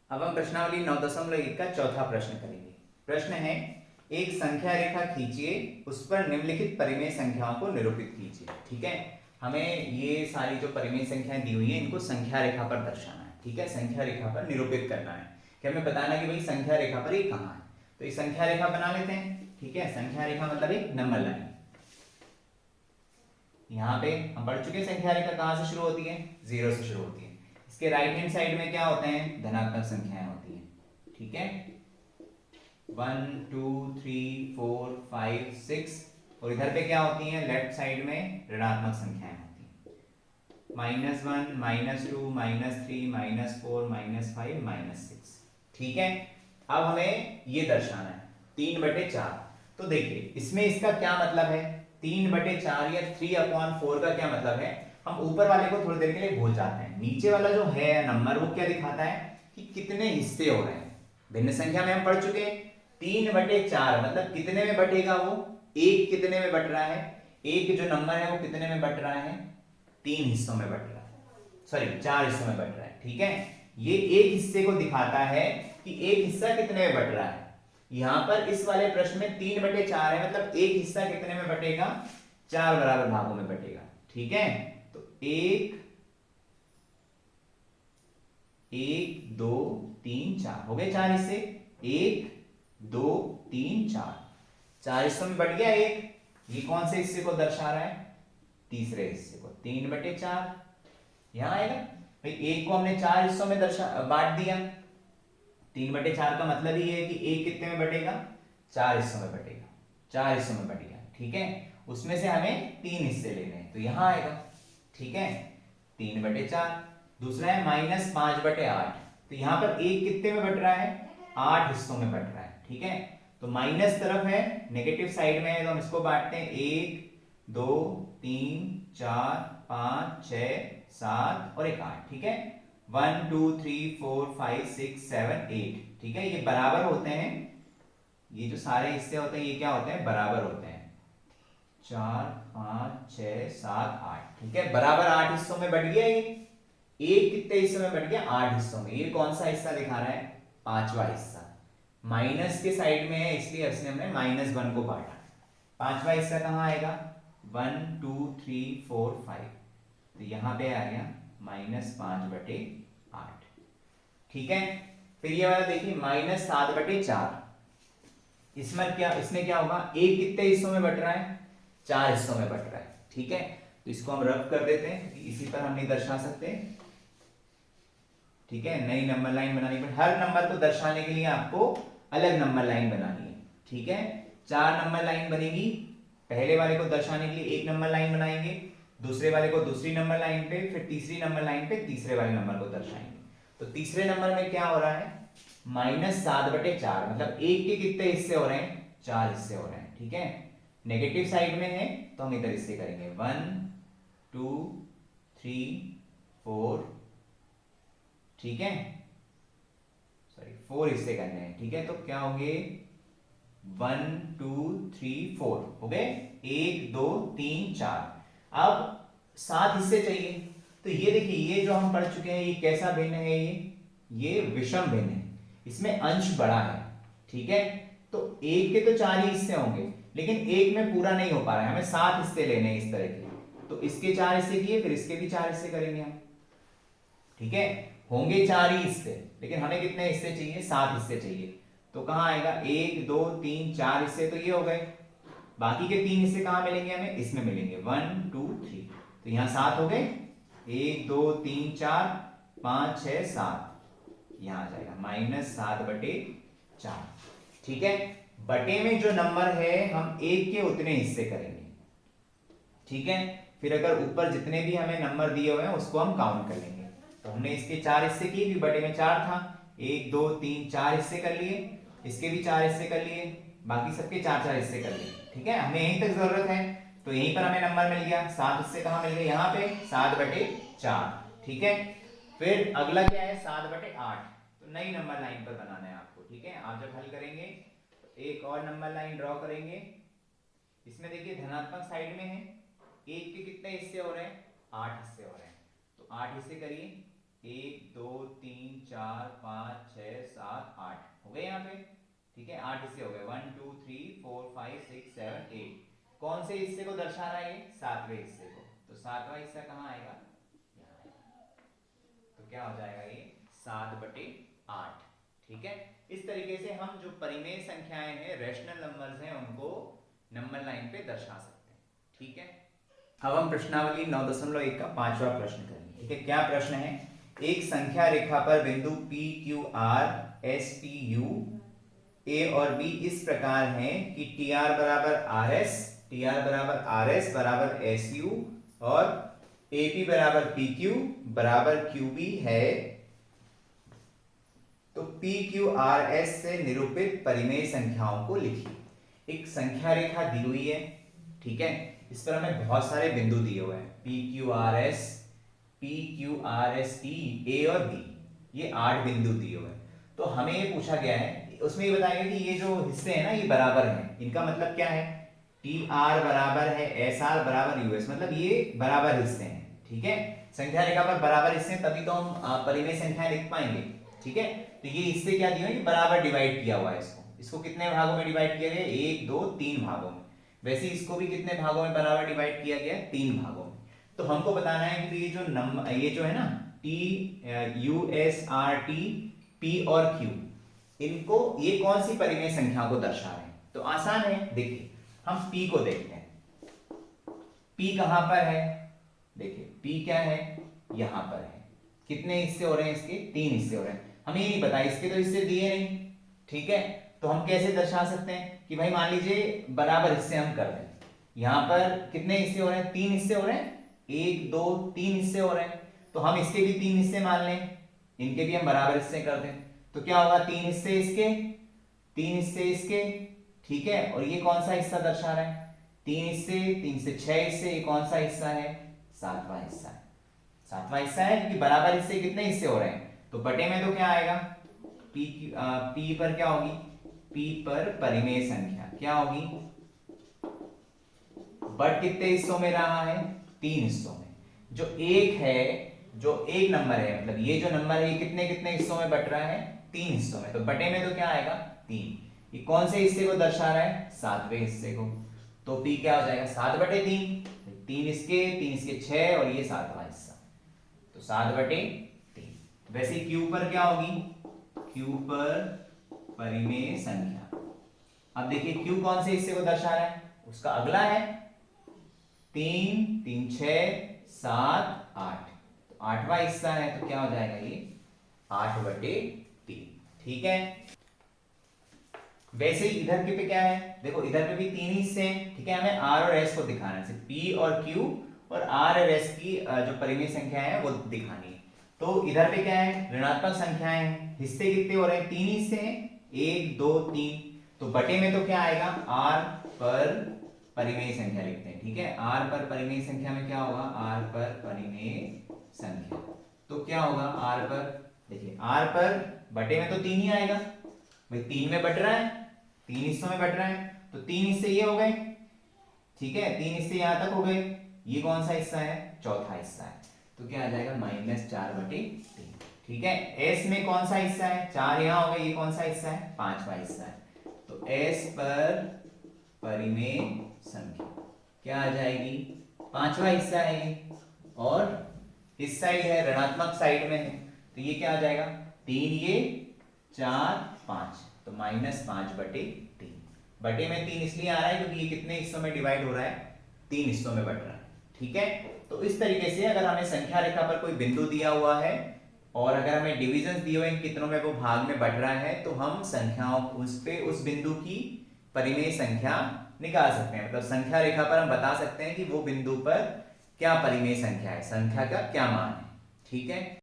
अब हम प्रश्नावली 9.1 का चौथा प्रश्न करेंगे। प्रश्न है, एक संख्या रेखा खींचिए, उस पर निम्नलिखित परिमेय संख्याओं को निरूपित कीजिए। ठीक है, हमें ये सारी जो परिमेय संख्याएं दी हुई हैं इनको संख्या रेखा पर दर्शाना है। ठीक है, संख्या रेखा पर निरूपित करना है कि हमें बताना कि भाई संख्या रेखा पर ये कहाँ है। तो एक संख्या रेखा बना लेते हैं। ठीक है, संख्या रेखा मतलब एक नंबर लाइन। यहाँ पे हम पढ़ चुके हैं संख्या रेखा कहाँ से शुरू होती है, 0 से शुरू होती है। इसके राइट हैंड साइड में क्या होते हैं, धनात्मक संख्याएं होती हैं। ठीक है, 1 2 3 4 5 6, और इधर पे क्या होती हैं, लेफ्ट साइड में ऋणात्मक संख्याएं होती हैं, -1 -2 -3 -4 -5 -6। ठीक है, अब हमें ये दर्शाना है 3/4। तो देखिए इसमें इसका क्या मतलब है, 3/4 या 3/4 का क्या मतलब है, हम ऊपर वाले को थोड़ी देर के लिए भूल जाते हैं। नीचे वाला जो है नंबर वो क्या दिखाता है कि कितने हिस्से हो रहे हैं। भिन्न संख्या में हम पढ़ चुके हैं 3/4 मतलब कितने में बटेगा वो, एक कितने में बट रहा है, एक जो नंबर है वो कितने में बट रहा है, 3 हिस्सों में बट रहा है, सॉरी 4 हिस्सों में बट रहा है। ठीक है, ये एक हिस्से को दिखाता है कि एक हिस्सा कितने में बट रहा है। यहां पर इस वाले प्रश्न में 3/4 है मतलब एक हिस्सा कितने में बटेगा, 4 बराबर भागों में बटेगा। ठीक है, तो एक 1 2 3 4 हो गए 4 हिस्से, 1 2 3 4, 4 हिस्सों में बढ़ गया एक। ये कौन से हिस्से को दर्शा रहा है, तीसरे हिस्से को, 3/4 यहां आएगा। भाई एक को हमने 4 हिस्सों में दर्शा बांट दिया, 3/4 का मतलब ही है कि एक कितने में बटेगा, 4 हिस्सों में बटेगा, 4 हिस्सों में बट गया। ठीक है, उसमें से हमें 3 हिस्से लेने हैं तो यहां आएगा। ठीक है, 3/4। दूसरा है -5/8, तो यहां पर एक कितने में बट रहा है, 8 हिस्सों में बट रहा है। ठीक है, तो माइनस तरफ है, नेगेटिव साइड में है, तो हम इसको बांटते हैं 1 2 3 4 5 6 7 और एक 8। ठीक है, 1 2 3 4 5 6 7 8। ठीक है, ये बराबर होते हैं, ये जो सारे हिस्से होते हैं ये क्या होते हैं, बराबर होते हैं, 4 5 6 7 8। ठीक है, बराबर 8 हिस्सों में बट गया ये, एक कितने हिस्सों में बट गया, 8 हिस्सों में। ये कौन सा हिस्सा दिखा रहा है, पांचवा हिस्सा, माइनस के साइड में है इसलिए इसने हमने -1 को बांटा। पांचवा हिस्सा कहां आएगा, 1 2 3 4 5, तो यहां पे आ गया -5/8। ठीक है, फिर ये वाला देखिए -7/4, इसमें क्या होगा, एक कितने हिस्सों में बट रहा है, 4 हिस्सों में बट रहा है। ठीक है, तो इसको हम रब कर देते हैं क्योंकि इसी पर हम नहीं दर्शा सकते। ठीक है, नई नंबर लाइन बनानी पड़े, हर नंबर को दर्शाने के लिए आपको अलग नंबर लाइन बनानी है। ठीक है, 4 नंबर लाइन बनेगी, पहले वाले को दर्शाने के लिए एक नंबर लाइन बनाएंगे, दूसरे वाले को दूसरी नंबर लाइन पे, फिर तीसरी नंबर लाइन पे तीसरे वाले नंबर को दर्शाएंगे। तो तीसरे नंबर में क्या हो रहा है, -7/4 मतलब एक के कितने हिस्से हो रहे हैं, 4 हिस्से हो रहे हैं। ठीक है, नेगेटिव साइड में है तो हम इधर हिस्से करेंगे, 1 2 3 4। ठीक है, सॉरी 4 हिस्से करने हैं। ठीक है, तो क्या होंगे, 1 2 3 4 हो गए, 1 2 3 4। अब 7 हिस्से चाहिए, तो ये देखिए ये जो हम पढ़ चुके हैं ये कैसा भिन्न है, ये विषम भिन्न है, इसमें अंश बड़ा है। ठीक है, तो एक के तो 4 ही हिस्से होंगे लेकिन एक में पूरा नहीं हो पा रहा है, हमें 7 हिस्से लेने हैं इस तरह के, तो इसके 4 हिस्से किए फिर इसके भी 4 हिस्से करेंगे हम। ठीक है, होंगे 4 ही हिस्से लेकिन हमें कितने हिस्से चाहिए, 7 हिस्से चाहिए। तो कहां आएगा, 1 2 3 4 हिस्से तो ये हो गए, बाकी के 3 हिस्से कहां मिलेंगे हमें, इसमें मिलेंगे, 1 2 3, तो यहां 7 हो गए, 1 2 3 4 5 6 7, यहां आ जाएगा -7/4। ठीक है, बटे में जो नंबर है हम एक के उतने हिस्से करेंगे। ठीक है, फिर अगर ऊपर जितने भी हमें नंबर दिए हुए हैं उसको हम काउंट कर लेंगे। तो हमने इसके 4 हिस्से किए क्योंकि बटे में 4 था, 1 2 3 4 हिस्से कर लिए, इसके भी 4 हिस्से कर लिए, बाकी सबके 4 4 हिस्से कर लिए। ठीक है, हमें यहीं तक जरूरत है, तो यहीं पर हमें नंबर मिल गया, 7 हिस्से कहां मिल गए, यहाँ पे 7/4। ठीक है, फिर अगला क्या है, 7/8, तो नई नंबर लाइन पर बनाना है आपको। ठीक है, आप जब हल करेंगे तो एक और नंबर लाइन ड्रॉ करेंगे, इसमें देखिए धनात्मक साइड में है, एक के कितने हिस्से हो रहे हैं, 8 हिस्से हो रहे हैं, तो 8 हिस्से करिए, 1 2 3 4 5 6 7 8 हो गए यहाँ पे। ठीक है, 8 हिस्से हो गए, 1 2 3 4 5 6 7 8। कौन से हिस्से को दर्शा रहा है ये? सातवें हिस्से को। तो सातवां हिस्सा कहाँ आएगा? यहाँ आएगा। तो क्या हो जाएगा ये? 7/8। ठीक है, इस तरीके से हम जो परिमेय संख्याएं हैं, रेशनल नंबर्स हैं, उनको नंबर लाइन पे दर्शा सकते हैं। ठीक है, अब हम प्रश्नावली 9.1 का 5वां प्रश्न करेंगे। ठीक है, क्या प्रश्न है? एक संख्या रेखा पर बिंदु P Q R S T U A और B इस प्रकार हैं कि TR बराबर RS, TR बराबर RS बराबर SU और AP बराबर PQ बराबर QB है, तो PQRS से निरूपित परिमेय संख्याओं को लिखिए। एक संख्या रेखा दी हुई है, ठीक है, इस पर हमें बहुत सारे बिंदु दिए हुए हैं, PQRS, PQRST, A और B, ये 8 बिंदु दिए हुए हैं। तो हमें ये पूछा गया है, उसमें ये बताएगा कि ये जो हिस्से हैं ना, ये बराबर हैं। इनका मतलब क्या है? TR बराबर है SR बराबर US, मतलब ये बराबर हिस्से हैं। ठीक है, संख्या रेखा पर बराबर हिस्से हैं, तभी तो हम परिमेय संख्या लिख पाएंगे। ठीक है, तो ये इससे क्या दिया है कि बराबर डिवाइड किया हुआ है इसको कितने भागों में डिवाइड किया गया? 1 2 3 भागों में। वैसे इसको भी कितने भागों में बराबर डिवाइड किया गया? 3 भागों में। तो हमको बताना है कि ये जो है ना T U S R T P और Q, इनको ये कौन सी परिमेय संख्या को दर्शा रहे हैं? तो आसान है, देखिए हम P को देखते हैं। P कहां पर है? देखिए P क्या है? यहां पर है। कितने हिस्से हो रहे हैं इसके? 3 हिस्से हो रहे हैं। हमें ये नहीं पता, इसके तो हिस्से दिए नहीं। ठीक है, तो हम कैसे दर्शा सकते हैं कि भाई मान लीजिए बराबर हिस्से हम कर दें। यहां पर कितने हिस्से हो रहे हैं? 3 हिस्से हो रहे हैं, 1 2 3 हिस्से हो रहे हैं। तो हम इसके भी 3 हिस्से मान लें, इनके भी हम बराबर हिस्से कर दें। तो क्या होगा? 3 हिस्से इसके, 3 हिस्से इसके। ठीक है, और ये कौन सा हिस्सा दर्शा रहा है? 3 हिस्से, 3 से 6 हिस्से, ये कौन सा हिस्सा है? 7वां हिस्सा है। 7वां हिस्सा है, क्योंकि बराबर हिस्से कितने हिस्से हो रहे हैं? तो बटे में तो क्या आएगा? P पर क्या होगी? P पर परिमेय संख्या क्या होगी? बट कितने हिस्सों में रहा है? 3 हिस्सों में। जो एक है, जो एक नंबर है, मतलब ये जो नंबर है, ये कितने कितने हिस्सों में बट रहा है? 3 हिस्सों में। तो बटे में तो क्या आएगा? 3। ये कौन से हिस्से को दर्शा रहा है? 7वें हिस्से को। तो P क्या हो जाएगा? 7/3। 3 इसके, 3 इसके 6 और ये 7वां हिस्सा, तो 7/3। वैसे Q पर क्या होगी? Q पर परिमेय संख्या। अब देखिए Q कौन से हिस्से को दर्शा रहा है? उसका अगला है 3 3 6 7 8, तो 8वां हिस्सा है, तो क्या हो जाएगा ये? 8/3। ठीक है, वैसे ही इधर के पे क्या है? देखो इधर पे भी 3 हिस्से हैं। ठीक है, हमें R और S को दिखाना है, P और Q और R और S की जो परिमेय संख्या है वो दिखानी है। तो इधर पे क्या है? ऋणात्मक संख्याएं हैं। हिस्से कितने हो रहे हैं? 3 हिस्से हैं, 1 2 3। तो बटे में तो क्या आएगा? R पर परिमेय संख्या लिखते हैं। ठीक है, R पर परिमेय संख्या में क्या होगा? R पर परिमेय संख्या, तो क्या होगा? R पर, देखिए R पर बटे में तो 3 ही आएगा भाई, 3 में बट रहा है, 3 हिस्सों में बट रहा है, तो 3 हिस्से ये हो गए। ठीक है, 3 हिस्से यहां तक हो गए। ये कौन सा हिस्सा है? चौथा हिस्सा है, तो क्या आ जाएगा? -4/3। ठीक है, S में कौन सा हिस्सा है? 4 यहां हो गए, ये कौन सा हिस्सा है? 5वां हिस्सा है। तो S पर परिमेय संख्या क्या आ जाएगी? 5वां हिस्सा है ये, और इस साइड है, ऋणात्मक साइड में है, तो ये क्या आ जाएगा? 3 ये 4 5, तो -5/3। बटे में 3 इसलिए आ रहा है क्योंकि ये कितने हिस्सों में डिवाइड हो रहा है? 3 हिस्सों में बट रहा है। ठीक है, तो इस तरीके से अगर हमें संख्या रेखा पर कोई बिंदु दिया हुआ है और अगर हमें डिविजन दिए हुए हैं कितनों में वो भाग में बढ़ रहा है, तो हम संख्याओं उस बिंदु की परिमेय संख्या निकाल सकते हैं। मतलब संख्या रेखा पर हम बता सकते हैं कि वो बिंदु पर क्या परिमेय संख्या है, संख्या का क्या मान है। ठीक है।